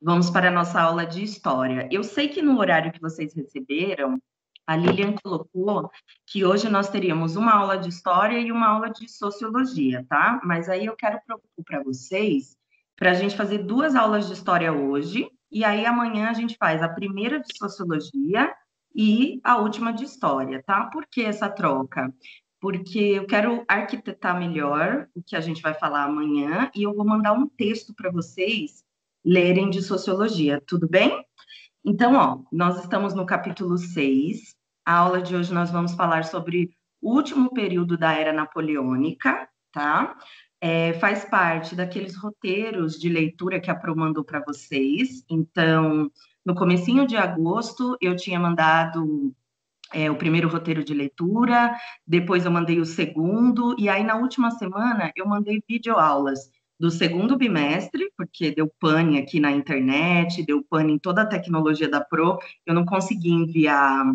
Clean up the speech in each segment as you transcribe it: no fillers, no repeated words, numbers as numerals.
Vamos para a nossa aula de história. Eu sei que no horário que vocês receberam, a Lilian colocou que hoje nós teríamos uma aula de história e uma aula de sociologia, tá? Mas aí eu quero propor para vocês para a gente fazer duas aulas de história hoje, e aí amanhã a gente faz a primeira de sociologia e a última de história, tá? Por que essa troca? Porque eu quero arquitetar melhor o que a gente vai falar amanhã e eu vou mandar um texto para vocês lerem de sociologia, tudo bem? Então, ó, nós estamos no capítulo 6. A aula de hoje nós vamos falar sobre o último período da era napoleônica, tá? Faz parte daqueles roteiros de leitura que a Pro mandou para vocês. Então, no comecinho de agosto, eu tinha mandado o primeiro roteiro de leitura, depois eu mandei o segundo, e aí na última semana eu mandei videoaulas do segundo bimestre, porque deu pane aqui na internet, deu pane em toda a tecnologia da Pro, eu não consegui enviar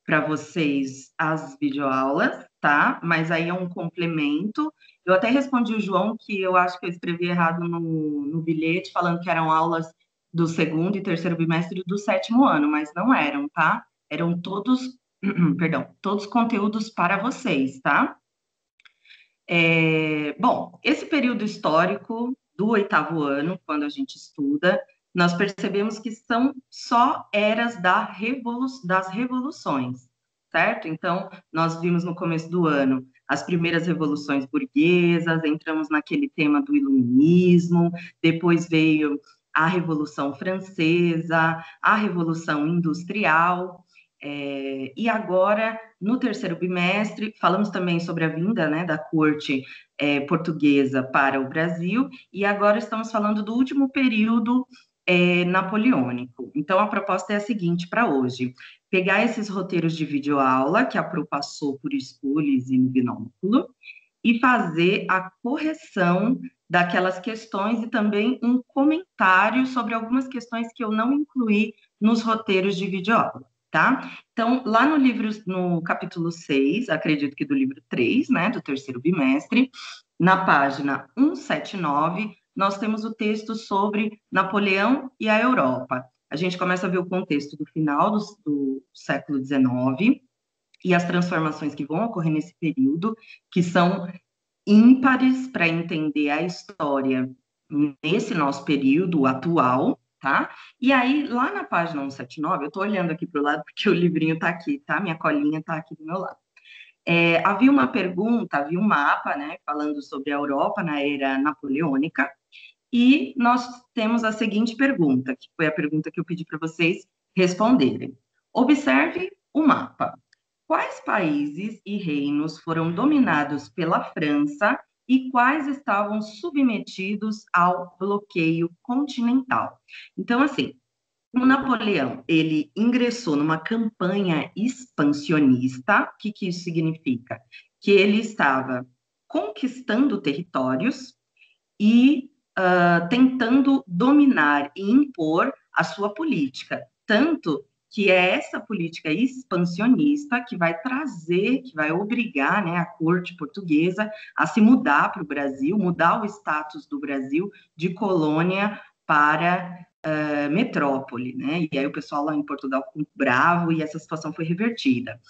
para vocês as videoaulas, tá? Mas aí é um complemento. Eu até respondi o João que eu acho que eu escrevi errado no bilhete, falando que eram aulas do segundo e terceiro bimestre do sétimo ano, mas não eram, tá? Eram todos, perdão, todos conteúdos para vocês, tá? Bom, esse período histórico do oitavo ano, quando a gente estuda, nós percebemos que são só eras das revoluções, certo? Então, nós vimos no começo do ano as primeiras revoluções burguesas, entramos naquele tema do iluminismo, depois veio a Revolução Francesa, a Revolução Industrial, e agora, no terceiro bimestre, falamos também sobre a vinda, né, da corte portuguesa para o Brasil, e agora estamos falando do último período napoleônico. Então, a proposta é a seguinte para hoje: pegar esses roteiros de videoaula que a Pro passou por Schools e no Binóculo, e fazer a correção daquelas questões e também um comentário sobre algumas questões que eu não incluí nos roteiros de videoaula, tá? Então, lá no livro, no capítulo 6, acredito que do livro 3, né, do terceiro bimestre, na página 179, nós temos o texto sobre Napoleão e a Europa. A gente começa a ver o contexto do final do século XIX e as transformações que vão ocorrer nesse período, que são ímpares para entender a história nesse nosso período atual, tá? E aí, lá na página 179, eu estou olhando aqui para o lado porque o livrinho está aqui, tá? Minha colinha está aqui do meu lado. Havia uma pergunta, havia um mapa, né, falando sobre a Europa na era napoleônica, e nós temos a seguinte pergunta, que foi a pergunta que eu pedi para vocês responderem. Observe o mapa. Quais países e reinos foram dominados pela França e quais estavam submetidos ao bloqueio continental? Então, assim, o Napoleão, ele ingressou numa campanha expansionista. O que isso significa? Que ele estava conquistando territórios e tentando dominar e impor a sua política. Tanto que é essa política expansionista que vai trazer, que vai obrigar, né, a corte portuguesa a se mudar para o Brasil, mudar o status do Brasil de colônia para metrópole, né? E aí o pessoal lá em Portugal ficou bravo e essa situação foi revertida.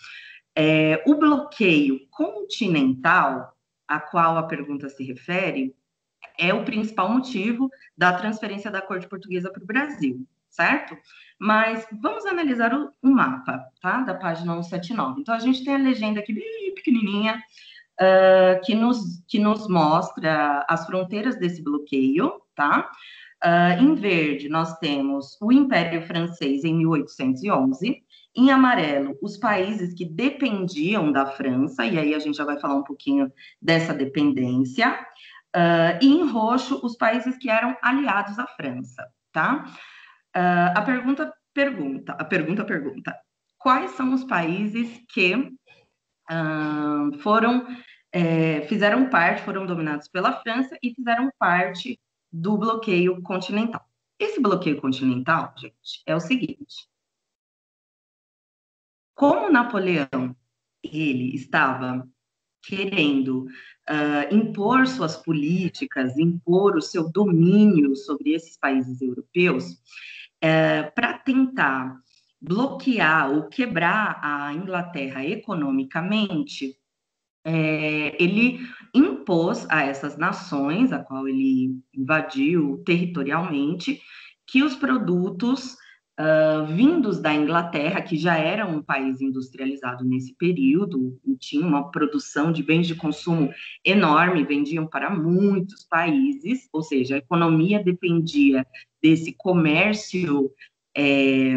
O bloqueio continental, a qual a pergunta se refere, é o principal motivo da transferência da corte portuguesa para o Brasil, certo? Mas vamos analisar o mapa, tá? Da página 179. Então, a gente tem a legenda aqui bem pequenininha, que nos mostra as fronteiras desse bloqueio, tá? Em verde, nós temos o Império Francês em 1811. Em amarelo, os países que dependiam da França, e aí a gente já vai falar um pouquinho dessa dependência. E em roxo, os países que eram aliados à França, tá? A pergunta: quais são os países que fizeram parte, foram dominados pela França e fizeram parte do bloqueio continental? Esse bloqueio continental, gente, é o seguinte: como Napoleão ele estava querendo impor suas políticas, impor o seu domínio sobre esses países europeus, para tentar bloquear ou quebrar a Inglaterra economicamente, ele impôs a essas nações, a qual ele invadiu territorialmente, que os produtos vindos da Inglaterra, que já era um país industrializado nesse período, e tinha uma produção de bens de consumo enorme, vendiam para muitos países, ou seja, a economia dependia desse comércio, é,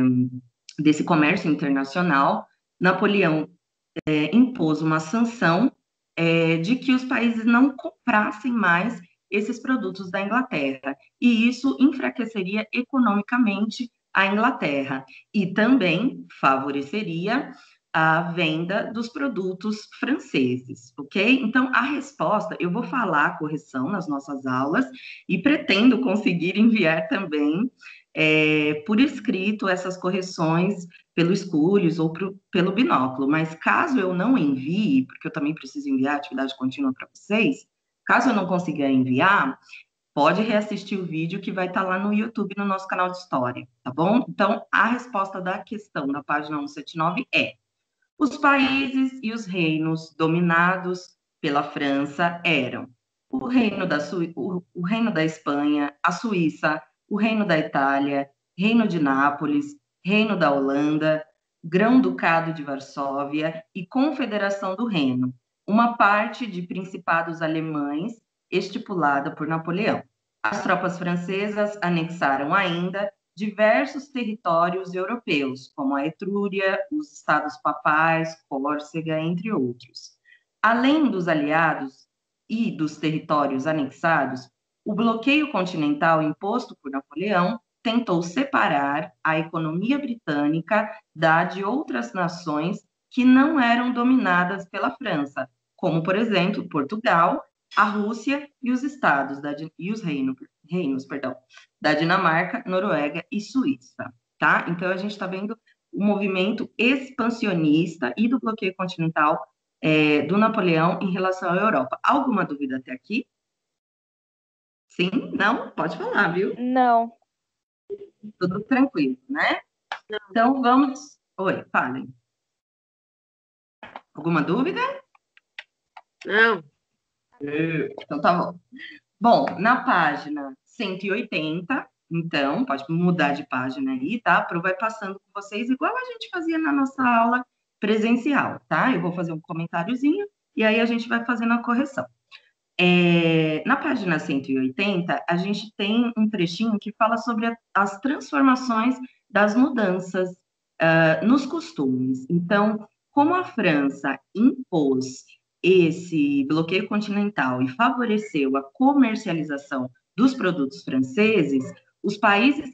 desse comércio internacional. Napoleão impôs uma sanção de que os países não comprassem mais esses produtos da Inglaterra, e isso enfraqueceria economicamente a Inglaterra e também favoreceria a venda dos produtos franceses, ok? Então, a resposta, eu vou falar a correção nas nossas aulas e pretendo conseguir enviar também por escrito essas correções pelo Schools ou pelo binóculo, mas caso eu não envie, porque eu também preciso enviar atividade contínua para vocês, caso eu não consiga enviar, pode reassistir o vídeo que vai estar lá no YouTube, no nosso canal de História, tá bom? Então, a resposta da questão na página 179 é: os países e os reinos dominados pela França eram o o Reino da Espanha, a Suíça, o Reino da Itália, Reino de Nápoles, Reino da Holanda, Grão-Ducado de Varsóvia e Confederação do Reno, uma parte de principados alemães estipulada por Napoleão. As tropas francesas anexaram ainda diversos territórios europeus, como a Etrúria, os Estados Papais, Córcega, entre outros. Além dos aliados e dos territórios anexados, o bloqueio continental imposto por Napoleão tentou separar a economia britânica da de outras nações que não eram dominadas pela França, como, por exemplo, Portugal, a Rússia e os estados e os reinos, da Dinamarca, Noruega e Suíça, tá? Então, a gente está vendo o movimento expansionista e do bloqueio continental do Napoleão em relação à Europa. Alguma dúvida até aqui? Sim? Não? Pode falar, viu? Não. Tudo tranquilo, né? Então, vamos... Oi, falem. Alguma dúvida? Não. Então, tá bom. Bom, na página 180, então, pode mudar de página aí, tá? A Pro vai passando com vocês, igual a gente fazia na nossa aula presencial, tá? Eu vou fazer um comentáriozinho e aí a gente vai fazendo a correção. Na página 180, a gente tem um trechinho que fala sobre as transformações das mudanças nos costumes. Então, como a França impôs esse bloqueio continental e favoreceu a comercialização dos produtos franceses, os países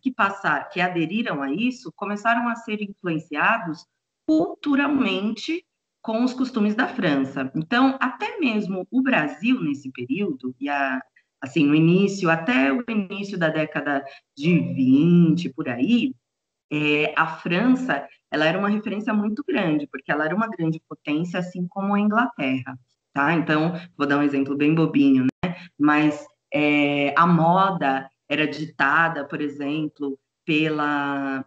que aderiram a isso começaram a ser influenciados culturalmente com os costumes da França. Então, até mesmo o Brasil nesse período, assim, no início, até o início da década de 20, por aí, a França, ela era uma referência muito grande, porque ela era uma grande potência, assim como a Inglaterra, tá? Então, vou dar um exemplo bem bobinho, né? Mas a moda era ditada, por exemplo, pela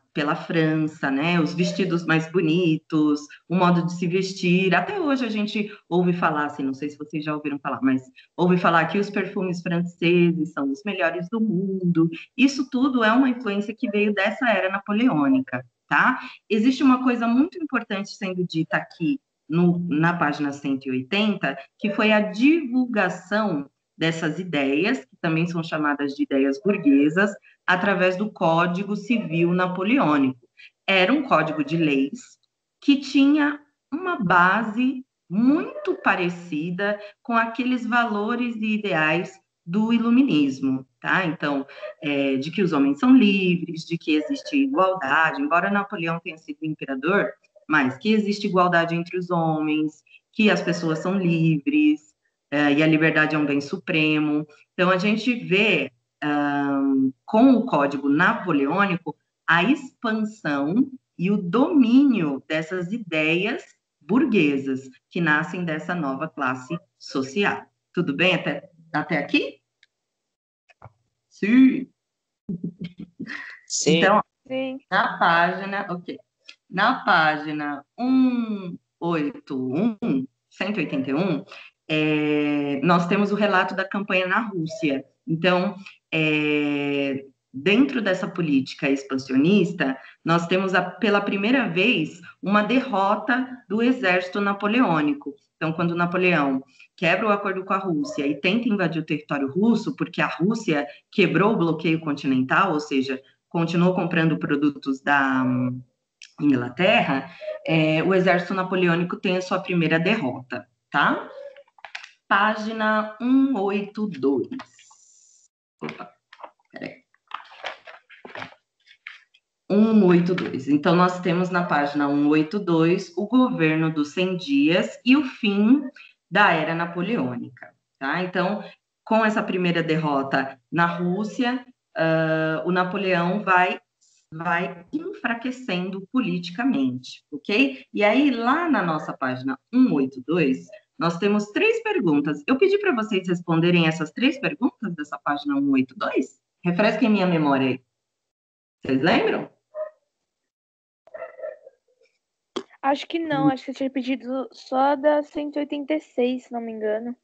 França, né? Os vestidos mais bonitos, o modo de se vestir. Até hoje a gente ouve falar, assim, não sei se vocês já ouviram falar, mas ouve falar que os perfumes franceses são os melhores do mundo. Isso tudo é uma influência que veio dessa era napoleônica, tá? Existe uma coisa muito importante sendo dita aqui na página 180, que foi a divulgação dessas ideias, que também são chamadas de ideias burguesas, através do Código Civil Napoleônico. Era um código de leis que tinha uma base muito parecida com aqueles valores e ideais do iluminismo, tá? Então, de que os homens são livres, de que existe igualdade, embora Napoleão tenha sido imperador, mas que existe igualdade entre os homens, que as pessoas são livres, e a liberdade é um bem supremo. Então, a gente vê, com o Código Napoleônico, a expansão e o domínio dessas ideias burguesas que nascem dessa nova classe social, Tudo bem até aqui? Sim. Sim. Então, Sim. na página, ok. Na página 181, nós temos o relato da campanha na Rússia. Então, dentro dessa política expansionista, nós temos pela primeira vez uma derrota do exército napoleônico. Então, quando Napoleão quebra o acordo com a Rússia e tenta invadir o território russo, porque a Rússia quebrou o bloqueio continental, ou seja, continuou comprando produtos da Inglaterra, o exército napoleônico tem a sua primeira derrota, tá? Página 182. Opa, peraí. 182. Então, nós temos na página 182 o governo dos 100 dias e o fim da era napoleônica, tá? Então, com essa primeira derrota na Rússia, o Napoleão vai enfraquecendo politicamente, ok? E aí, lá na nossa página 182, nós temos 3 perguntas. Eu pedi para vocês responderem essas 3 perguntas dessa página 182. Refresquem minha memória aí. Vocês lembram? Acho que não, acho que eu tinha pedido só da 186, se não me engano.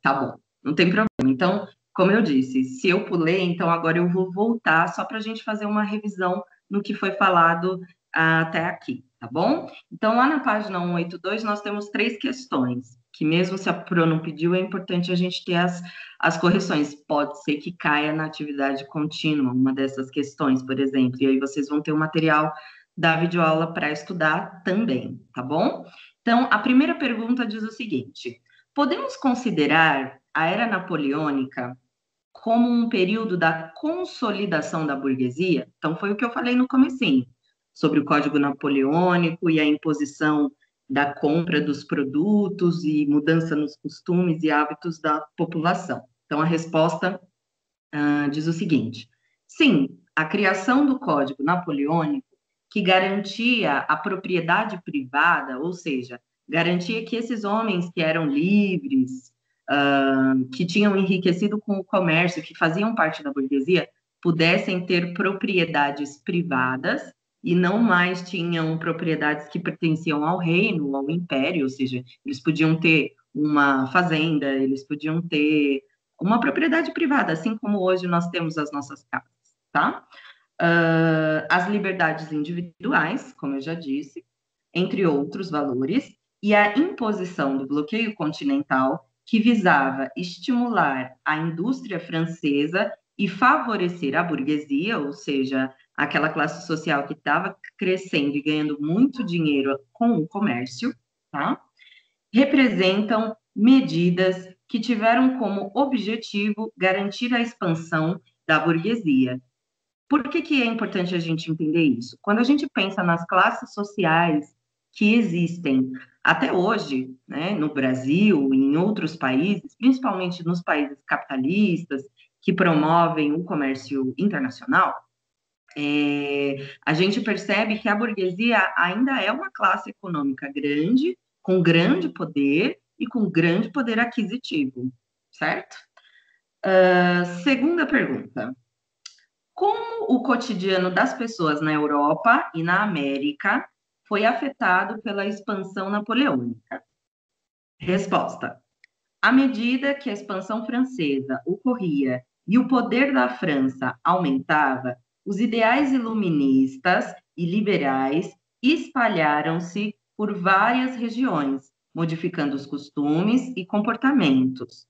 Tá bom, não tem problema. Então, como eu disse, se eu pulei, então agora eu vou voltar só para a gente fazer uma revisão no que foi falado até aqui, tá bom? Então, lá na página 182, nós temos 3 questões, que mesmo se a Pro não pediu, é importante a gente ter as correções. Pode ser que caia na atividade contínua, uma dessas questões, por exemplo, e aí vocês vão ter o material da videoaula para estudar também, tá bom? Então, a primeira pergunta diz o seguinte: podemos considerar a era napoleônica como um período da consolidação da burguesia? Então, foi o que eu falei no comecinho, sobre o Código Napoleônico e a imposição da compra dos produtos e mudança nos costumes e hábitos da população. Então, a resposta diz o seguinte: sim, a criação do Código Napoleônico, que garantia a propriedade privada, ou seja, garantia que esses homens que eram livres, que tinham enriquecido com o comércio, que faziam parte da burguesia, pudessem ter propriedades privadas e não mais tinham propriedades que pertenciam ao reino, ao império, ou seja, eles podiam ter uma fazenda, eles podiam ter uma propriedade privada, assim como hoje nós temos as nossas casas, tá? As liberdades individuais, como eu já disse, entre outros valores, e a imposição do bloqueio continental, que visava estimular a indústria francesa e favorecer a burguesia, ou seja, aquela classe social que estava crescendo e ganhando muito dinheiro com o comércio, tá? Representam medidas que tiveram como objetivo garantir a expansão da burguesia. Por que é importante a gente entender isso? Quando a gente pensa nas classes sociais que existem até hoje, né, no Brasil e em outros países, principalmente nos países capitalistas, que promovem o comércio internacional, a gente percebe que a burguesia ainda é uma classe econômica grande, com grande poder e com grande poder aquisitivo, certo? Segunda pergunta: como o cotidiano das pessoas na Europa e na América foi afetado pela expansão napoleônica? Resposta: à medida que a expansão francesa ocorria e o poder da França aumentava, os ideais iluministas e liberais espalharam-se por várias regiões, modificando os costumes e comportamentos.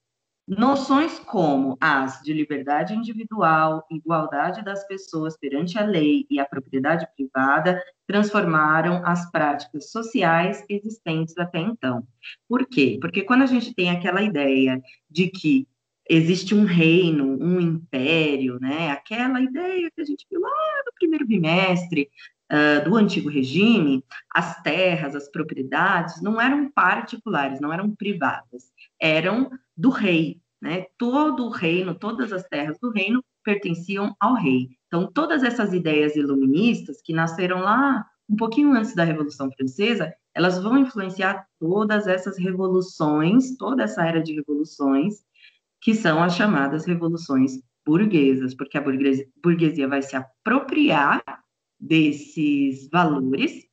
Noções como as de liberdade individual, igualdade das pessoas perante a lei e a propriedade privada transformaram as práticas sociais existentes até então. Por quê? Porque quando a gente tem aquela ideia de que existe um reino, um império, né? Aquela ideia que a gente viu lá no primeiro bimestre do antigo regime, as terras, as propriedades não eram particulares, não eram privadas, eram do rei, né? Todo o reino, todas as terras do reino pertenciam ao rei. Então, todas essas ideias iluministas que nasceram lá um pouquinho antes da Revolução Francesa, elas vão influenciar todas essas revoluções, toda essa era de revoluções, que são as chamadas revoluções burguesas, porque a burguesia vai se apropriar desses valores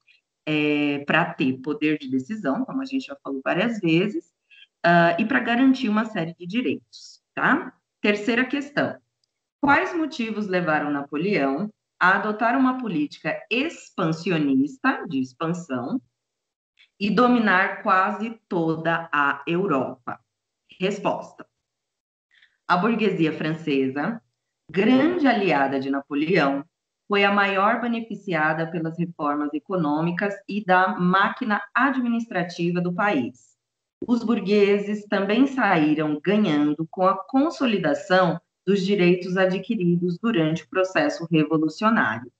para ter poder de decisão, como a gente já falou várias vezes, e para garantir uma série de direitos, tá? Terceira questão. Quais motivos levaram Napoleão a adotar uma política expansionista, de expansão, e dominar quase toda a Europa? Resposta. A burguesia francesa, grande aliada de Napoleão, foi a maior beneficiada pelas reformas econômicas e da máquina administrativa do país. Os burgueses também saíram ganhando com a consolidação dos direitos adquiridos durante o processo revolucionário.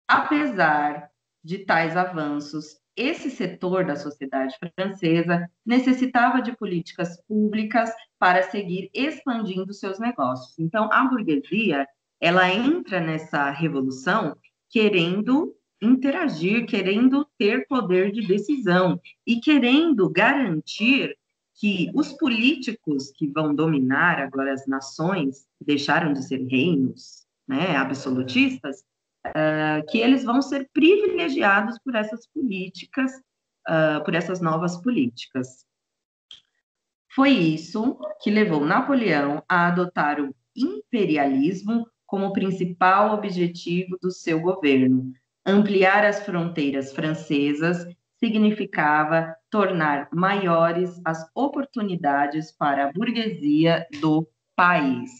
Apesar de tais avanços, esse setor da sociedade francesa necessitava de políticas públicas para seguir expandindo seus negócios. Então, a burguesia, ela entra nessa revolução querendo interagir, querendo ter poder de decisão e querendo garantir que os políticos que vão dominar agora as nações, que deixaram de ser reinos, né, absolutistas, que eles vão ser privilegiados por essas políticas, por essas novas políticas. Foi isso que levou Napoleão a adotar o imperialismo como principal objetivo do seu governo. Ampliar as fronteiras francesas significava tornar maiores as oportunidades para a burguesia do país.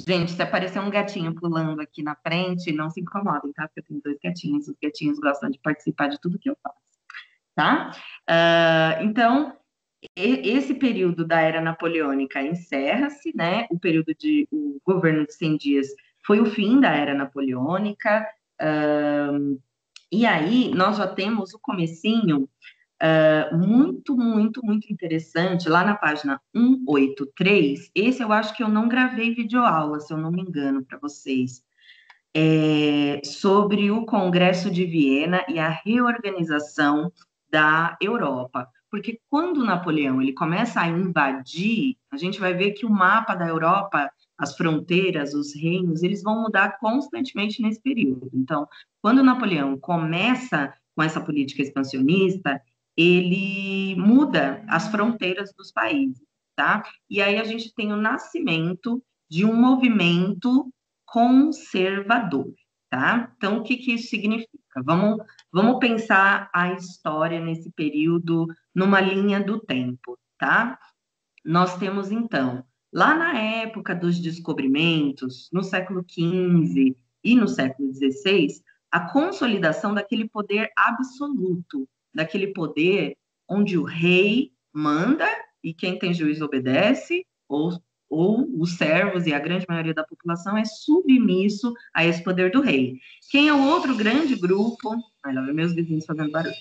Gente, se aparecer um gatinho pulando aqui na frente, não se incomodem, tá? Porque eu tenho 2 gatinhos, os gatinhos gostam de participar de tudo que eu faço, tá? Então, esse período da era napoleônica encerra-se, né? O governo de 100 dias foi o fim da era napoleônica, e aí nós já temos o comecinho muito, muito, muito interessante, lá na página 183, esse eu acho que eu não gravei videoaula, se eu não me engano, para vocês, sobre o Congresso de Viena e a reorganização da Europa. Porque quando Napoleão ele começa a invadir, a gente vai ver que o mapa da Europa, as fronteiras, os reinos, eles vão mudar constantemente nesse período. Então, quando Napoleão começa com essa política expansionista, ele muda as fronteiras dos países, tá? E aí a gente tem o nascimento de um movimento conservador, tá? Então, o que isso significa? Vamos pensar a história nesse período numa linha do tempo, tá? Nós temos, então, lá na época dos descobrimentos, no século XV e no século XVI, a consolidação daquele poder absoluto, daquele poder onde o rei manda e quem tem juízo obedece, ou os servos e a grande maioria da população é submisso a esse poder do rei. Quem é o outro grande grupo? Ai, lá vem meus vizinhos fazendo barulho.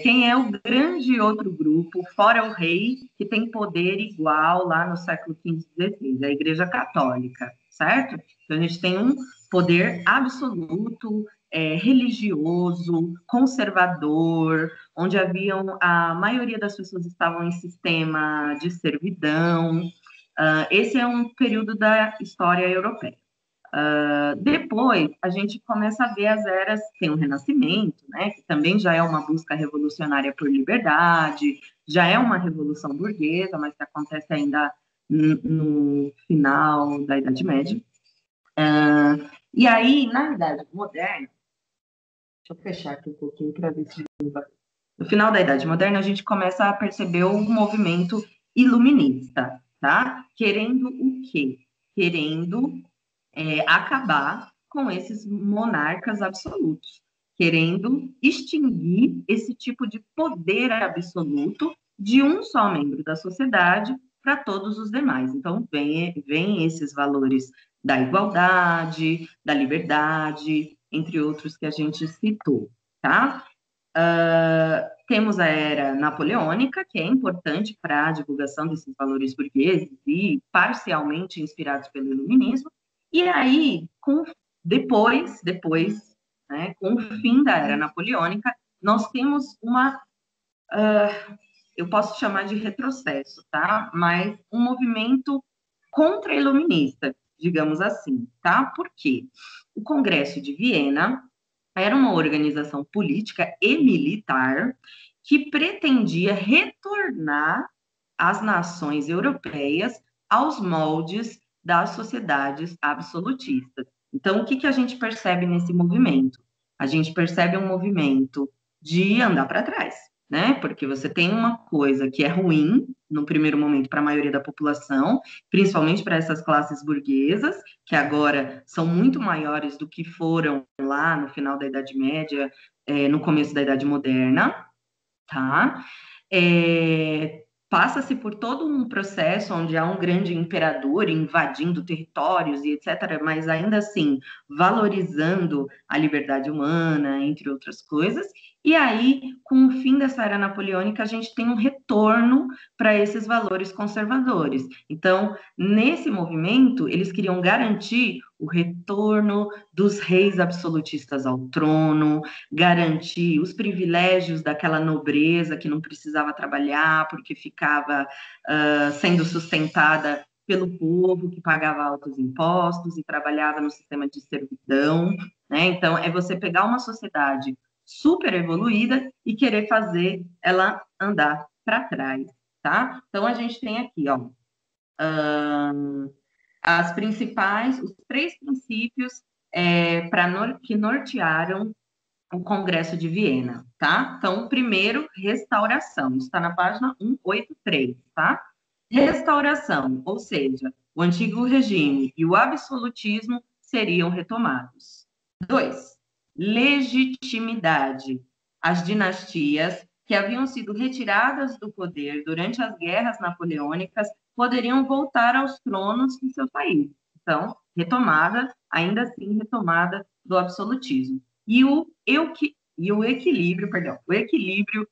Quem é o grande outro grupo, fora o rei, que tem poder igual lá no século XV e XVI? A Igreja Católica, certo? Então, a gente tem um poder absoluto, religioso, conservador, onde a maioria das pessoas estavam em sistema de servidão. Esse é um período da história europeia. Depois, a gente começa a ver as eras, tem o Renascimento, né, que também já é uma busca revolucionária por liberdade, já é uma revolução burguesa, mas que acontece ainda no final da Idade Média. E aí, na Idade Moderna, deixa eu fechar aqui um pouquinho para ver se... No final da Idade Moderna, a gente começa a perceber o movimento iluminista, tá? Querendo o quê? Querendo acabar com esses monarcas absolutos, querendo extinguir esse tipo de poder absoluto de um só membro da sociedade para todos os demais. Então, vem esses valores da igualdade, da liberdade, entre outros que a gente citou, tá? Temos a era napoleônica, que é importante para a divulgação desses valores burgueses e parcialmente inspirados pelo iluminismo. E aí, depois né? Com o fim da era napoleônica, nós temos eu posso chamar de retrocesso, tá? Mas um movimento contra-iluminista, digamos assim, tá? Por quê? O Congresso de Viena era uma organização política e militar que pretendia retornar as nações europeias aos moldes das sociedades absolutistas. Então, o que a gente percebe nesse movimento? A gente percebe um movimento de andar para trás, né? Porque você tem uma coisa que é ruim, no primeiro momento, para a maioria da população, principalmente para essas classes burguesas, que agora são muito maiores do que foram lá no final da Idade Média, no começo da Idade Moderna, tá? Passa-se por todo um processo onde há um grande imperador invadindo territórios e etc., mas ainda assim valorizando a liberdade humana, entre outras coisas. E aí, com o fim dessa era napoleônica, a gente tem um retorno para esses valores conservadores. Então, nesse movimento, eles queriam garantir o retorno dos reis absolutistas ao trono, garantir os privilégios daquela nobreza que não precisava trabalhar porque ficava sendo sustentada pelo povo que pagava altos impostos e trabalhava no sistema de servidão, né? Então, é você pegar uma sociedade super evoluída e querer fazer ela andar para trás, tá? Então, a gente tem aqui, ó, os 3 princípios que nortearam o Congresso de Viena, tá? Então, primeiro, restauração, está na página 183, tá? Restauração, ou seja, o antigo regime e o absolutismo seriam retomados. 2, legitimidade. As dinastias que haviam sido retiradas do poder durante as guerras napoleônicas poderiam voltar aos tronos de seu país. Então, retomada, ainda assim, retomada do absolutismo. E o equilíbrio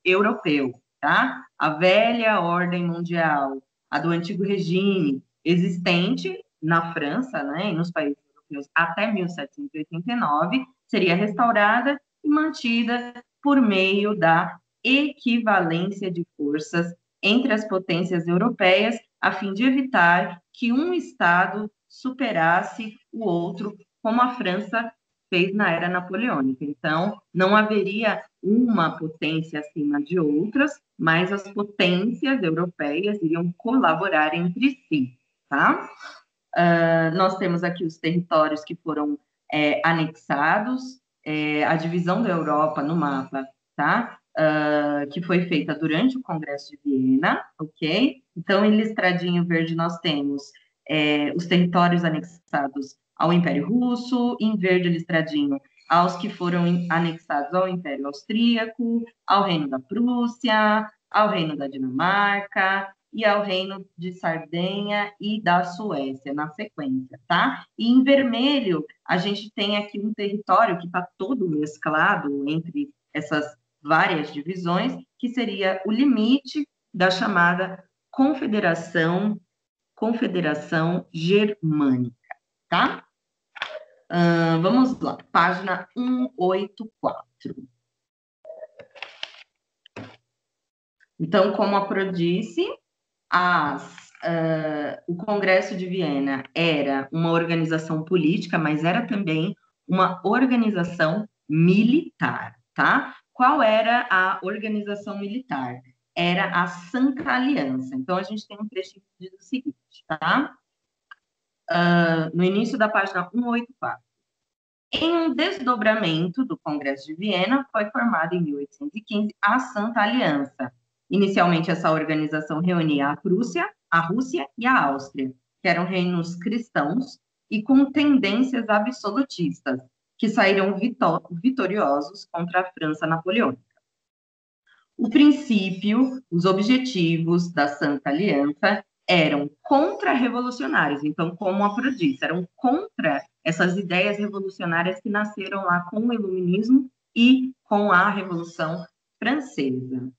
europeu, tá? A velha ordem mundial, a do antigo regime, existente na França, né, e nos países europeus até 1789, seria restaurada e mantida por meio da equivalência de forças entre as potências europeias, a fim de evitar que um Estado superasse o outro, como a França fez na era napoleônica. Então, não haveria uma potência acima de outras, mas as potências europeias iriam colaborar entre si, tá? Nós temos aqui os territórios que foram anexados, a divisão da Europa no mapa, tá? Que foi feita durante o Congresso de Viena, ok? Então, em listradinho verde, nós temos os territórios anexados ao Império Russo, em verde listradinho, aos que foram anexados ao Império Austríaco, ao Reino da Prússia, ao Reino da Dinamarca e ao Reino de Sardenha e da Suécia, na sequência, tá? E em vermelho, a gente tem aqui um território que está todo mesclado entre essas várias divisões, que seria o limite da chamada Confederação Germânica, tá? Vamos lá, página 184. Então, como a Pro disse, o Congresso de Viena era uma organização política, mas era também uma organização militar, tá? Qual era a organização militar? Era a Santa Aliança. Então, a gente tem um trecho que diz o seguinte, tá? No início da página 184. Em um desdobramento do Congresso de Viena, foi formada em 1815 a Santa Aliança. Inicialmente, essa organização reunia a Prússia, a Rússia e a Áustria, que eram reinos cristãos e com tendências absolutistas, que saíram vitoriosos contra a França napoleônica. O princípio, os objetivos da Santa Aliança eram contra-revolucionários. Então, como a Pro disse, eram contra essas ideias revolucionárias que nasceram lá com o Iluminismo e com a Revolução Francesa.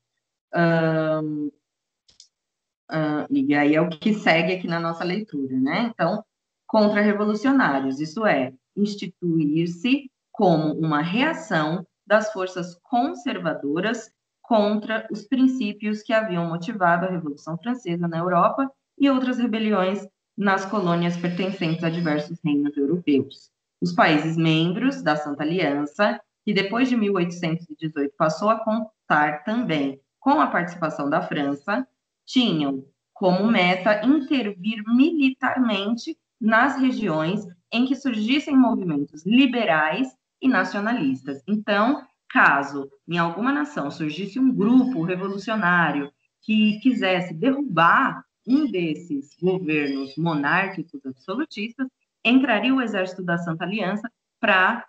E aí é o que segue aqui na nossa leitura, né? Então, contra-revolucionários, isso é, instituir-se como uma reação das forças conservadoras contra os princípios que haviam motivado a Revolução Francesa na Europa e outras rebeliões nas colônias pertencentes a diversos reinos europeus. Os países membros da Santa Aliança, que depois de 1818 passou a contar também com a participação da França, tinham como meta intervir militarmente nas regiões em que surgissem movimentos liberais e nacionalistas. Então, caso em alguma nação surgisse um grupo revolucionário que quisesse derrubar um desses governos monárquicos absolutistas, entraria o exército da Santa Aliança para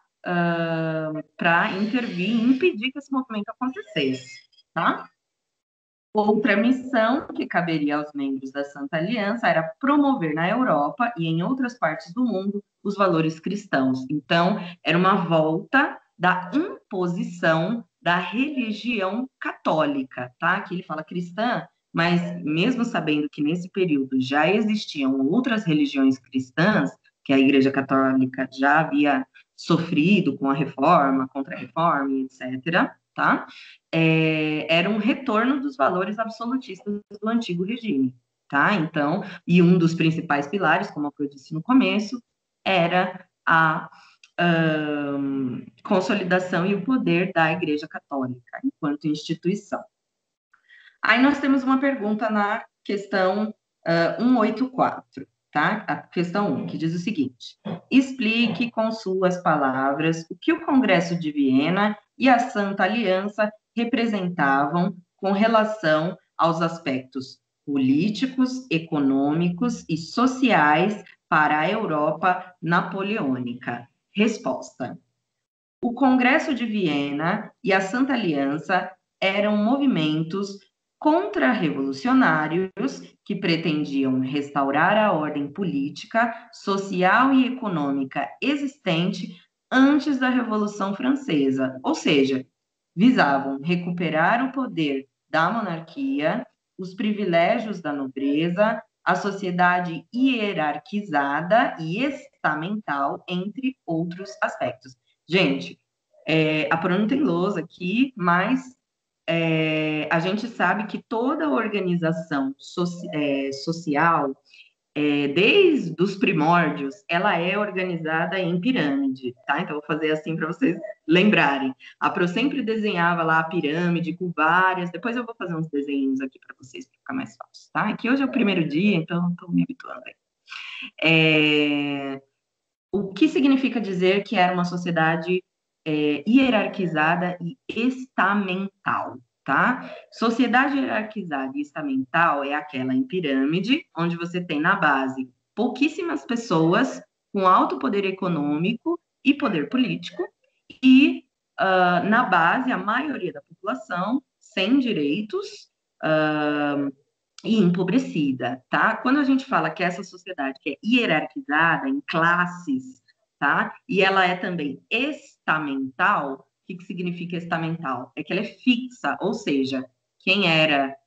intervir e impedir que esse movimento acontecesse, tá? Outra missão que caberia aos membros da Santa Aliança era promover na Europa e em outras partes do mundo os valores cristãos. Então, era uma volta da imposição da religião católica, tá? Aqui ele fala cristã, mas mesmo sabendo que nesse período já existiam outras religiões cristãs, que a Igreja Católica já havia sofrido com a reforma, contra-reforma, etc., tá? Era um retorno dos valores absolutistas do antigo regime, tá? Então, e um dos principais pilares, como eu disse no começo, era a consolidação e o poder da Igreja Católica enquanto instituição. Aí nós temos uma pergunta na questão 184, tá? A questão 1, que diz o seguinte: explique com suas palavras o que o Congresso de Viena e a Santa Aliança representavam com relação aos aspectos políticos, econômicos e sociais para a Europa napoleônica. Resposta: o Congresso de Viena e a Santa Aliança eram movimentos contra-revolucionários que pretendiam restaurar a ordem política, social e econômica existente antes da Revolução Francesa, ou seja, visavam recuperar o poder da monarquia, os privilégios da nobreza, a sociedade hierarquizada e estamental, entre outros aspectos. Gente, a Pro não tem lousa aqui, mas a gente sabe que toda organização social, desde os primórdios, ela é organizada em pirâmide, tá? Então, eu vou fazer assim para vocês lembrarem. A Pro sempre desenhava lá a pirâmide com várias, depois eu vou fazer uns desenhos aqui para vocês, para ficar mais fácil, tá? Aqui hoje é o primeiro dia, então estou me habituando aí. O que significa dizer que era uma sociedade hierarquizada e estamental, tá? Sociedade hierarquizada e estamental é aquela em pirâmide, onde você tem na base pouquíssimas pessoas com alto poder econômico e poder político, e na base a maioria da população sem direitos e empobrecida, tá? Quando a gente fala que essa sociedade que é hierarquizada em classes, tá? E ela é também estamental, o que significa estamental? É que ela é fixa, ou seja, quem era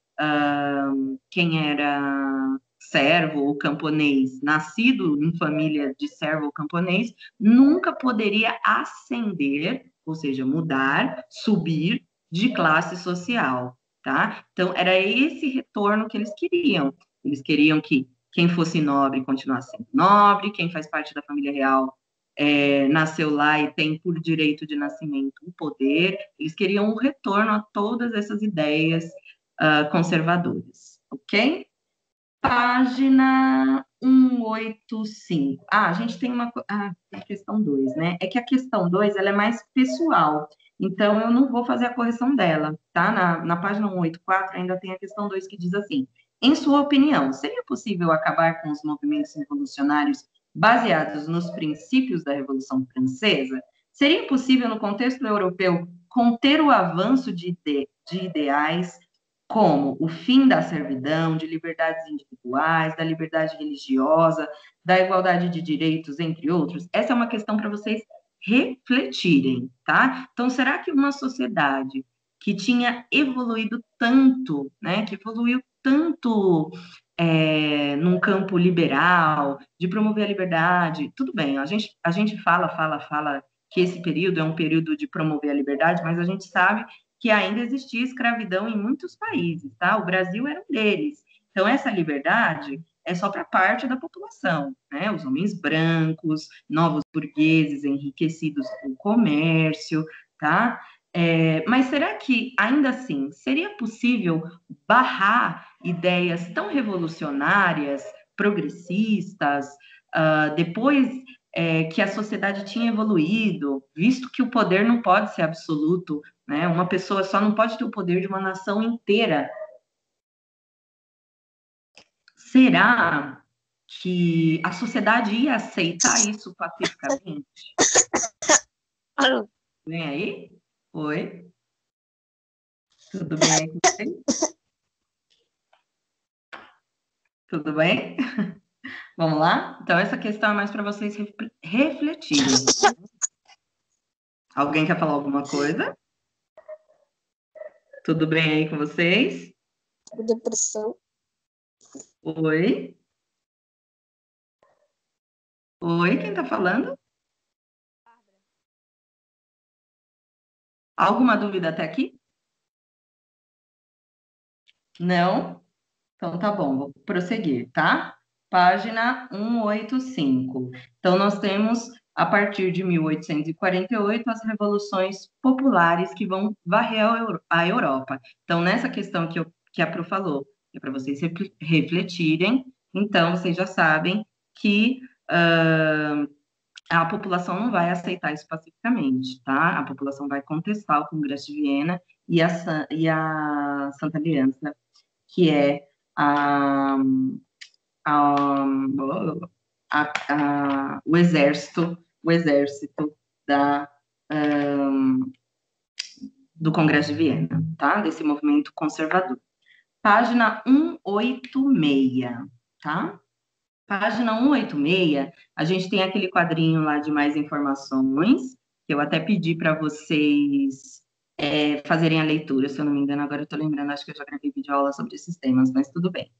servo ou camponês, nascido em família de servo ou camponês, nunca poderia ascender, ou seja, mudar, subir de classe social, tá? Então, era esse retorno que eles queriam. Eles queriam que quem fosse nobre continuasse sendo nobre, quem faz parte da família real nasceu lá e tem por direito de nascimento o poder. Eles queriam um retorno a todas essas ideias conservadoras, ok? Página 185. A gente tem a questão 2, né? É que a questão 2, ela é mais pessoal, então eu não vou fazer a correção dela, tá? Na página 184 ainda tem a questão 2 que diz assim: em sua opinião, seria possível acabar com os movimentos revolucionários baseados nos princípios da Revolução Francesa? Seria possível, no contexto europeu, conter o avanço de ideais como o fim da servidão, de liberdades individuais, da liberdade religiosa, da igualdade de direitos, entre outros? Essa é uma questão para vocês refletirem, tá? Então, será que uma sociedade que tinha evoluído tanto, né, que evoluiu tanto num campo liberal, de promover a liberdade, tudo bem, a gente fala que esse período é um período de promover a liberdade, mas a gente sabe que ainda existia escravidão em muitos países, tá? O Brasil era um deles. Então, essa liberdade é só para parte da população, né? Os homens brancos, novos burgueses enriquecidos com o comércio, tá? Mas será que, ainda assim, seria possível barrar ideias tão revolucionárias, progressistas, depois que a sociedade tinha evoluído, visto que o poder não pode ser absoluto, né? Uma pessoa só não pode ter o poder de uma nação inteira. Será que a sociedade ia aceitar isso pacificamente? Vem aí? Oi? Tudo bem aí com você? Tudo bem? Vamos lá? Então, essa questão é mais para vocês refletirem. Alguém quer falar alguma coisa? Tudo bem aí com vocês? Depressão. Oi? Oi, quem tá falando? Alguma dúvida até aqui? Não? Então tá bom, vou prosseguir, tá? Página 185. Então nós temos, a partir de 1848, as revoluções populares que vão varrer a Europa. Então, nessa questão que a Pro falou, é para vocês refletirem, então vocês já sabem que a população não vai aceitar isso pacificamente, tá? A população vai contestar o Congresso de Viena e a Santa Aliança, que é a, a, o exército do Congresso de Viena, tá? Desse movimento conservador. Página 186, tá? Página 186, a gente tem aquele quadrinho lá de mais informações, que eu até pedi para vocês fazerem a leitura, se eu não me engano, agora eu estou lembrando, acho que eu já gravei vídeo aula sobre esses temas, mas tudo bem.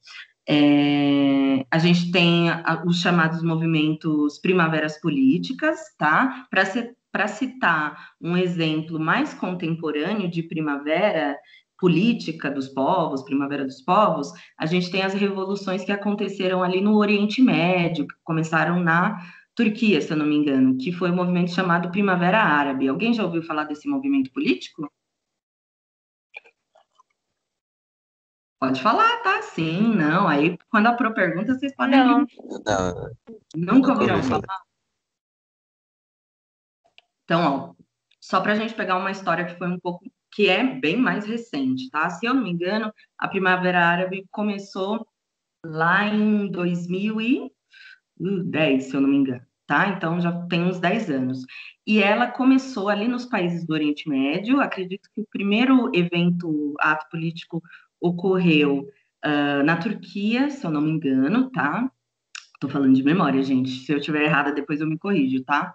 A gente tem os chamados movimentos primaveras políticas, tá? Para citar um exemplo mais contemporâneo de primavera política dos povos, primavera dos povos, a gente tem as revoluções que aconteceram ali no Oriente Médio, que começaram na Turquia, se eu não me engano, que foi o movimento chamado Primavera Árabe. Alguém já ouviu falar desse movimento político? Pode falar, tá? Sim, não. Aí, quando a Pro pergunta, vocês podem... Não. Não, Nunca ouviram ouvi falar. falar? Então, ó, só para a gente pegar uma história que foi que é bem mais recente, tá? Se eu não me engano, a Primavera Árabe começou lá em 2010, se eu não me engano, tá? Então, já tem uns 10 anos. E ela começou ali nos países do Oriente Médio, acredito que o primeiro ato político ocorreu na Turquia, se eu não me engano, tá? Tô falando de memória, gente. Se eu estiver errada, depois eu me corrijo, tá?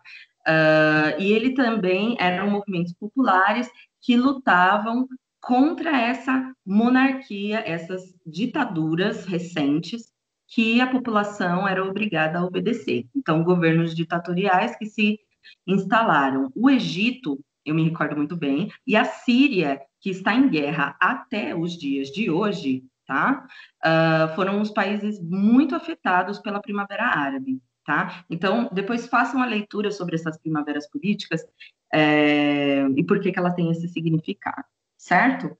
E ele também eram movimentos populares que lutavam contra essa monarquia, essas ditaduras recentes que a população era obrigada a obedecer. Então, governos ditatoriais que se instalaram. O Egito, eu me recordo muito bem, e a Síria, que está em guerra até os dias de hoje, tá? Foram os países muito afetados pela Primavera Árabe, tá? Então, depois façam a leitura sobre essas primaveras políticas e por que ela tem esse significado, certo?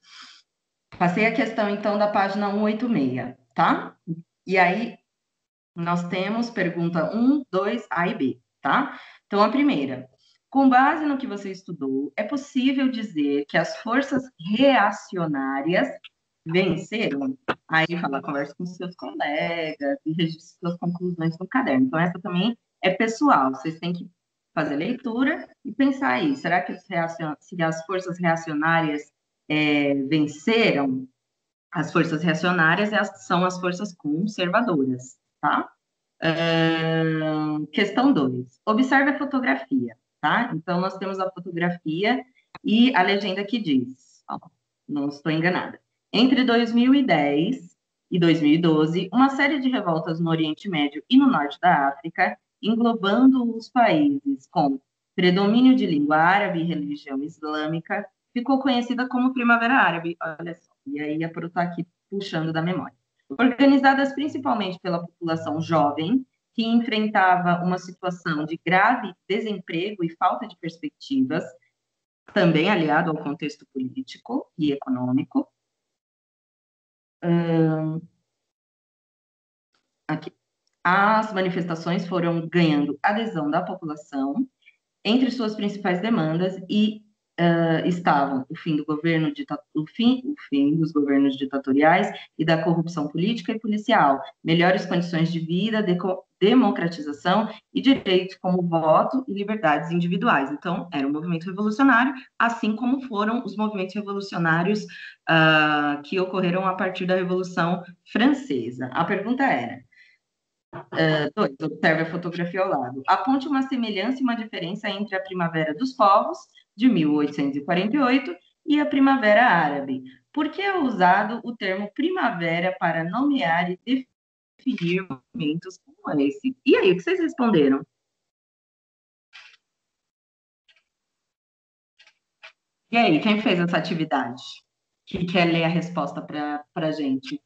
Passei a questão, então, da página 186, tá? E aí, nós temos pergunta 1, 2, A e B, tá? Então, a primeira. Com base no que você estudou, é possível dizer que as forças reacionárias venceram? Aí fala, conversa com seus colegas e registre suas conclusões no caderno. Então, essa também é pessoal. Vocês têm que fazer leitura e pensar aí. Será que se as forças reacionárias venceram? As forças reacionárias são as forças conservadoras, tá? Questão 2. Observe a fotografia, tá? Então, nós temos a fotografia e a legenda que diz, ó, não estou enganada. Entre 2010 e 2012, uma série de revoltas no Oriente Médio e no Norte da África, englobando os países com predomínio de língua árabe e religião islâmica, ficou conhecida como Primavera Árabe, olha só, e aí a Pro está aqui puxando da memória. Organizadas principalmente pela população jovem, que enfrentava uma situação de grave desemprego e falta de perspectivas, também aliado ao contexto político e econômico. Aqui. As manifestações foram ganhando adesão da população. Entre suas principais demandas estavam o fim dos governos ditatoriais e da corrupção política e policial, melhores condições de vida, democratização e direitos como voto e liberdades individuais. Então, era um movimento revolucionário, assim como foram os movimentos revolucionários que ocorreram a partir da Revolução Francesa. A pergunta era: 2. Observe a fotografia ao lado. Aponte uma semelhança e uma diferença entre a Primavera dos Povos, de 1848, e a Primavera Árabe. Por que é usado o termo primavera para nomear e definir movimentos como esse? E aí, o que vocês responderam? E aí, quem fez essa atividade? Que quer ler a resposta para a gente?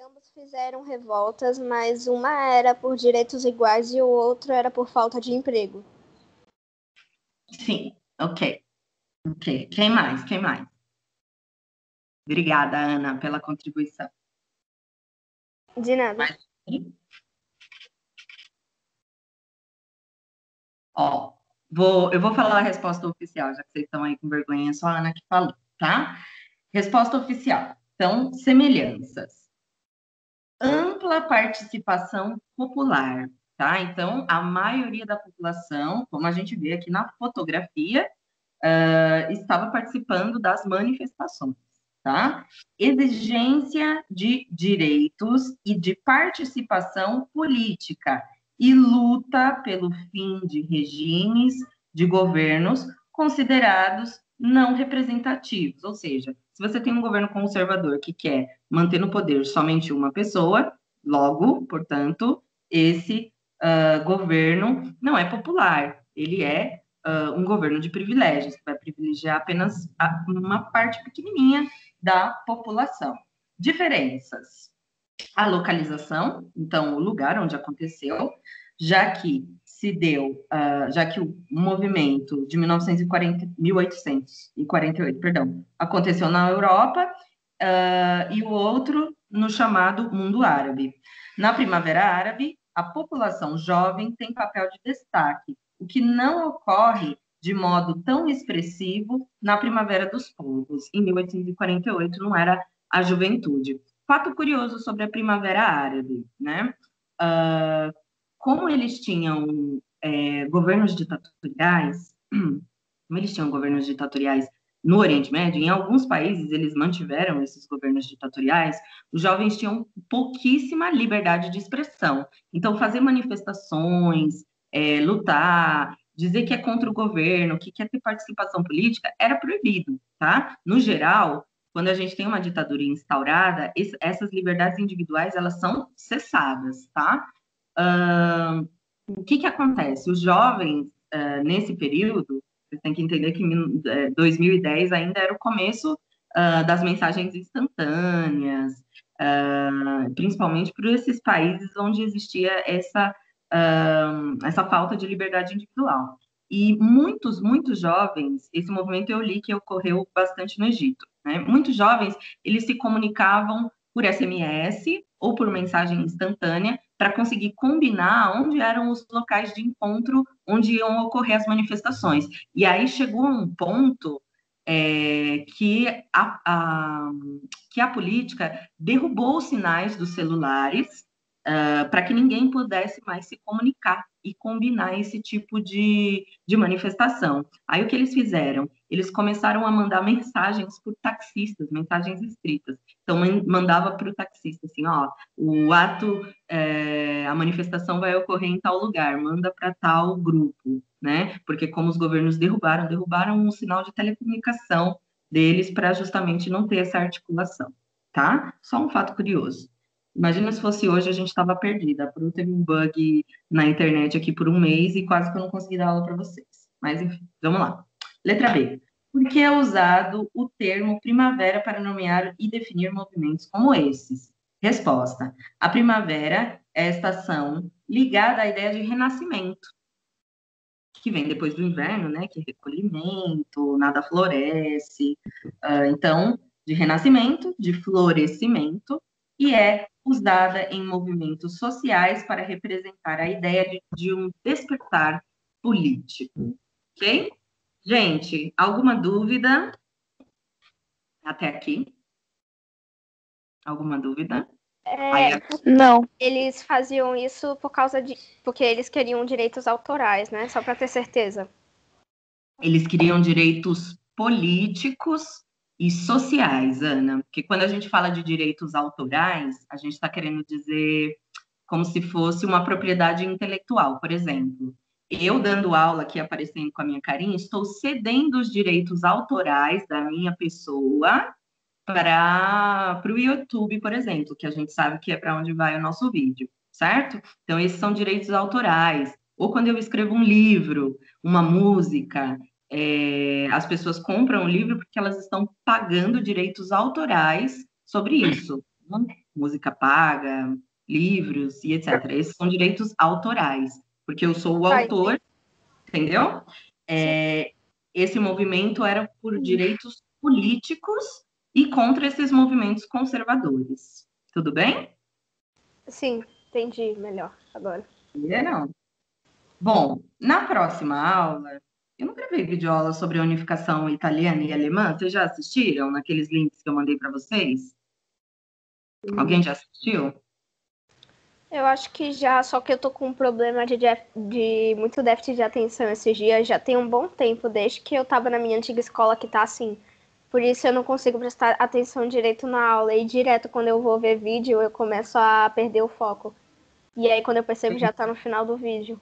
Ambos fizeram revoltas, mas uma era por direitos iguais e o outro era por falta de emprego. Sim, ok. Quem mais? Obrigada, Ana, pela contribuição. De nada. Eu vou falar a resposta oficial, já que vocês estão aí com vergonha, é só a Ana que falou, tá? Resposta oficial. Então, semelhanças. Ampla participação popular, tá? Então, a maioria da população, como a gente vê aqui na fotografia, estava participando das manifestações, tá? Exigência de direitos e de participação política e luta pelo fim de regimes de governos considerados não representativos, ou seja, se você tem um governo conservador que quer manter no poder somente uma pessoa, logo, portanto, esse governo não é popular, ele é um governo de privilégios, que vai privilegiar apenas uma parte pequenininha da população. Diferenças. A localização, então, o lugar onde aconteceu, já que o movimento de 1848, aconteceu na Europa, e o outro no chamado mundo árabe. Na Primavera Árabe, a população jovem tem papel de destaque, o que não ocorre de modo tão expressivo na Primavera dos Povos. Em 1848 não era a juventude. Fato curioso sobre a Primavera Árabe, né? Como eles tinham governos ditatoriais, no Oriente Médio, em alguns países eles mantiveram esses governos ditatoriais, os jovens tinham pouquíssima liberdade de expressão. Então, fazer manifestações, lutar, dizer que é contra o governo, que quer ter participação política, era proibido, tá? No geral, quando a gente tem uma ditadura instaurada, essas liberdades individuais, elas são cessadas, tá? O que acontece? Os jovens, nesse período, vocês têm que entender que 2010 ainda era o começo das mensagens instantâneas, principalmente por esses países onde existia essa falta de liberdade individual. E muitos jovens, esse movimento eu li que ocorreu bastante no Egito, né? Muitos jovens, eles se comunicavam por SMS ou por mensagem instantânea para conseguir combinar onde eram os locais de encontro onde iam ocorrer as manifestações. E aí chegou um ponto que a política derrubou os sinais dos celulares para que ninguém pudesse mais se comunicar e combinar esse tipo de manifestação. Aí o que eles fizeram? Eles começaram a mandar mensagens por taxistas, mensagens escritas. Então, mandava para o taxista, assim, ó, a manifestação vai ocorrer em tal lugar, manda para tal grupo, né? Porque como os governos derrubaram um sinal de telecomunicação deles para justamente não ter essa articulação, tá? Só um fato curioso. Imagina se fosse hoje, a gente estava perdida. A Pro teve um bug na internet aqui por um mês e quase que eu não consegui dar aula para vocês. Mas, enfim, vamos lá. Letra B. Por que é usado o termo primavera para nomear e definir movimentos como esses? Resposta. A primavera é a estação ligada à ideia de renascimento, que vem depois do inverno, né? Que é recolhimento, nada floresce. Então, de renascimento, de florescimento, e é usada em movimentos sociais para representar a ideia de um despertar político. Ok? Gente, alguma dúvida até aqui? Alguma dúvida? Aí, Não. Eles faziam isso porque eles queriam direitos autorais, né? Só para ter certeza. eles queriam direitos políticos e sociais, Ana, porque quando a gente fala de direitos autorais, a gente está querendo dizer como se fosse uma propriedade intelectual, por exemplo. Eu dando aula aqui, aparecendo com a minha carinha, estou cedendo os direitos autorais da minha pessoa para o YouTube, por exemplo, que a gente sabe que é para onde vai o nosso vídeo, certo? Então, esses são direitos autorais. Ou quando eu escrevo um livro, uma música, as pessoas compram o livro porque elas estão pagando direitos autorais sobre isso. Música paga, livros e etc. Esses são direitos autorais, porque eu sou o autor, entendeu? Esse movimento era por direitos políticos e contra esses movimentos conservadores. Tudo bem? Sim, entendi melhor agora. Não. Bom, na próxima aula, eu não gravei videoaula sobre a unificação italiana e alemã. Vocês já assistiram naqueles links que eu mandei para vocês? Alguém já assistiu? Eu acho que já, só que eu tô com um problema de muito déficit de atenção esses dias. Já tem um bom tempo, desde que eu tava na minha antiga escola que tá assim. Por isso eu não consigo prestar atenção direito na aula. E direto, quando eu vou ver vídeo, eu começo a perder o foco. E aí, quando eu percebo, já tá no final do vídeo.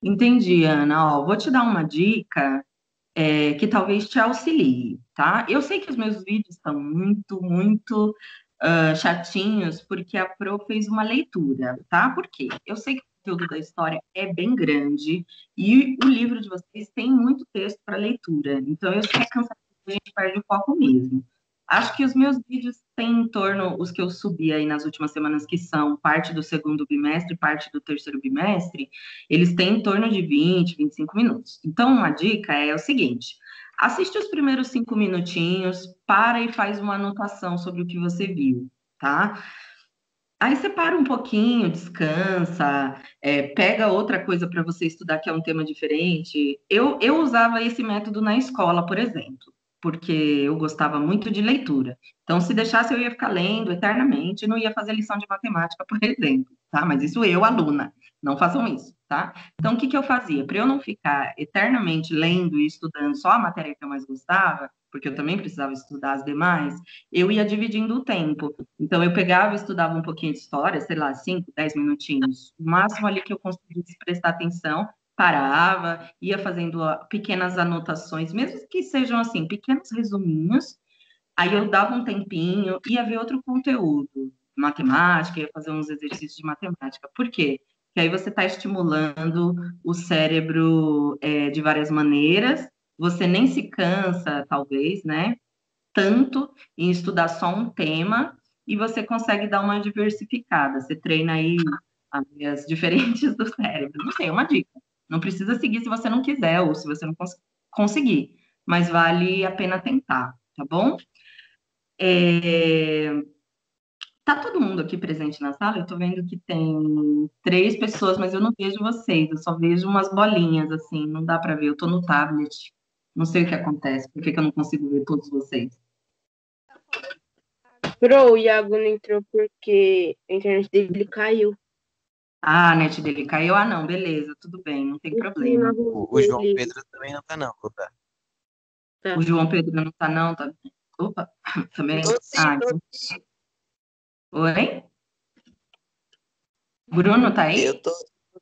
Entendi, Ana. Ó, vou te dar uma dica que talvez te auxilie, tá? Eu sei que os meus vídeos estão muito chatinhos, porque a Pro fez uma leitura, tá? Por quê? Eu sei que o conteúdo da história é bem grande e o livro de vocês tem muito texto para leitura, então eu sei que é cansativo, a gente perde o foco mesmo. Acho que os meus vídeos têm em torno, os que eu subi aí nas últimas semanas, que são parte do segundo bimestre, parte do terceiro bimestre, eles têm em torno de 20, 25 minutos. Então, uma dica é o seguinte: assiste os primeiros 5 minutinhos, para e faz uma anotação sobre o que você viu, tá? Aí você para um pouquinho, descansa, pega outra coisa para você estudar que é um tema diferente. Eu usava esse método na escola, por exemplo, porque eu gostava muito de leitura. Então, se deixasse, eu ia ficar lendo eternamente, não ia fazer lição de matemática, por exemplo, tá? Mas isso eu, aluna, não façam isso, tá? Então, o que que eu fazia? Para eu não ficar eternamente lendo e estudando só a matéria que eu mais gostava, porque eu também precisava estudar as demais, eu ia dividindo o tempo. Então, eu pegava e estudava um pouquinho de história, sei lá, 5, 10 minutinhos. O máximo ali que eu conseguisse prestar atenção, parava, ia fazendo pequenas anotações, mesmo que sejam, assim, pequenos resuminhos. Aí eu dava um tempinho, ia ver outro conteúdo, matemática, ia fazer uns exercícios de matemática. Por quê? Porque aí você está estimulando o cérebro de várias maneiras, você nem se cansa, talvez, né? Tanto em estudar só um tema e você consegue dar uma diversificada. Você treina aí áreas diferentes do cérebro. Não sei, é uma dica. Não precisa seguir se você não quiser ou se você não conseguir, mas vale a pena tentar, tá bom? Tá todo mundo aqui presente na sala? Eu tô vendo que tem 3 pessoas, mas eu não vejo vocês, eu só vejo umas bolinhas assim, não dá para ver, eu tô no tablet. Não sei o que acontece, por que que eu não consigo ver todos vocês? Pro, o Iago não entrou porque a internet dele caiu. Ah, a net dele caiu? Ah, não, beleza, tudo bem, não tem problema. O João Pedro também não tá, não, tá? O João Pedro não tá, não? Tá... Opa, também? Tô sim, Ah, tô então... sim. Oi? Bruno tá aí? Eu tô,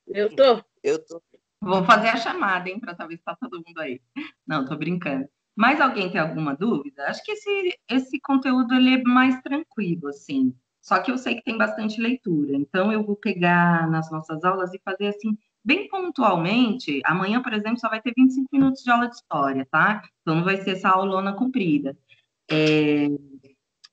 Eu tô. eu tô. Vou fazer a chamada, hein, para talvez tá todo mundo aí. Não, tô brincando. Mais alguém tem alguma dúvida? Acho que esse conteúdo ele é mais tranquilo, assim. Só que eu sei que tem bastante leitura, então eu vou pegar nas nossas aulas e fazer assim, bem pontualmente. Amanhã, por exemplo, só vai ter 25 minutos de aula de história, tá? Então não vai ser essa aulona comprida.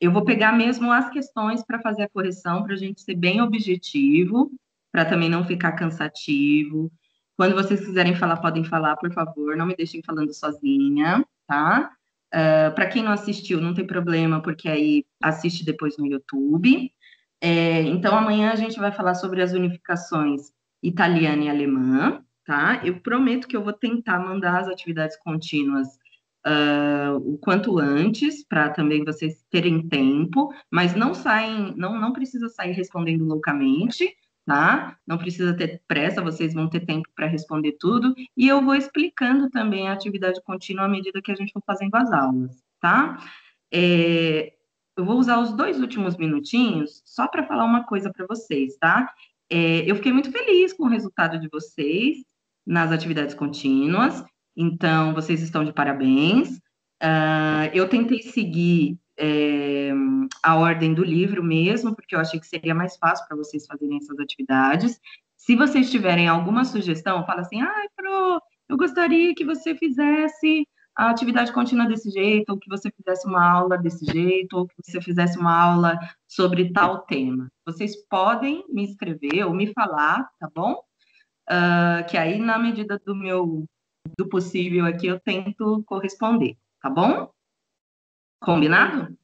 Eu vou pegar mesmo as questões para fazer a correção, para a gente ser bem objetivo, para também não ficar cansativo. Quando vocês quiserem falar, podem falar, por favor, não me deixem falando sozinha, tá? Para quem não assistiu, não tem problema, porque aí assiste depois no YouTube. Então, amanhã a gente vai falar sobre as unificações italiana e alemã, tá? Eu prometo que eu vou tentar mandar as atividades contínuas o quanto antes, para também vocês terem tempo, mas não precisa sair respondendo loucamente, tá? Não precisa ter pressa, vocês vão ter tempo para responder tudo, e eu vou explicando também a atividade contínua à medida que a gente for fazendo as aulas, tá? Eu vou usar os 2 últimos minutinhos só para falar uma coisa para vocês, tá? Eu fiquei muito feliz com o resultado de vocês nas atividades contínuas, então vocês estão de parabéns. Eu tentei seguir a ordem do livro mesmo, porque eu achei que seria mais fácil para vocês fazerem essas atividades. Se vocês tiverem alguma sugestão, fala assim, Pro, eu gostaria que você fizesse a atividade contínua desse jeito, ou que você fizesse uma aula desse jeito, ou que você fizesse uma aula sobre tal tema. Vocês podem me escrever ou me falar, tá bom? Que aí, na medida do possível aqui, eu tento corresponder, tá bom? Combinado?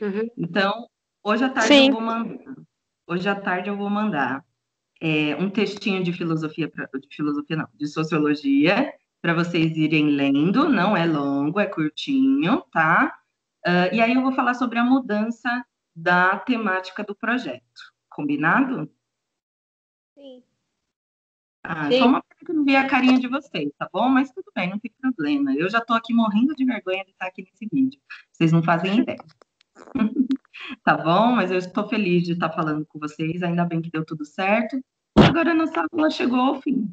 Uhum. Então, hoje à tarde Sim. eu vou mandar um textinho de filosofia, de sociologia, para vocês irem lendo, não é longo, é curtinho, tá? E aí eu vou falar sobre a mudança da temática do projeto, combinado? Sim. Só uma pena que eu não vi a carinha de vocês, tá bom? Mas tudo bem, não tem problema. Eu já estou aqui morrendo de vergonha de estar aqui nesse vídeo. Vocês não fazem ideia. Tá bom? Mas eu estou feliz de estar falando com vocês, ainda bem que deu tudo certo. Agora a nossa aula chegou ao fim.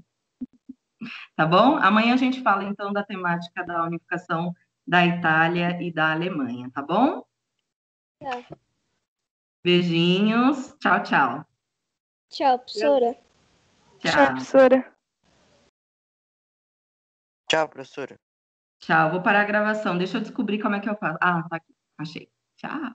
Tá bom? Amanhã a gente fala, então, da temática da unificação da Itália e da Alemanha, tá bom? Tá. Beijinhos. Tchau, tchau. Tchau, professora. Tchau, Tchau. professora. Tchau, professora. Tchau. Vou parar a gravação. Deixa eu descobrir como é que eu faço. Tá aqui. Achei. Tchau.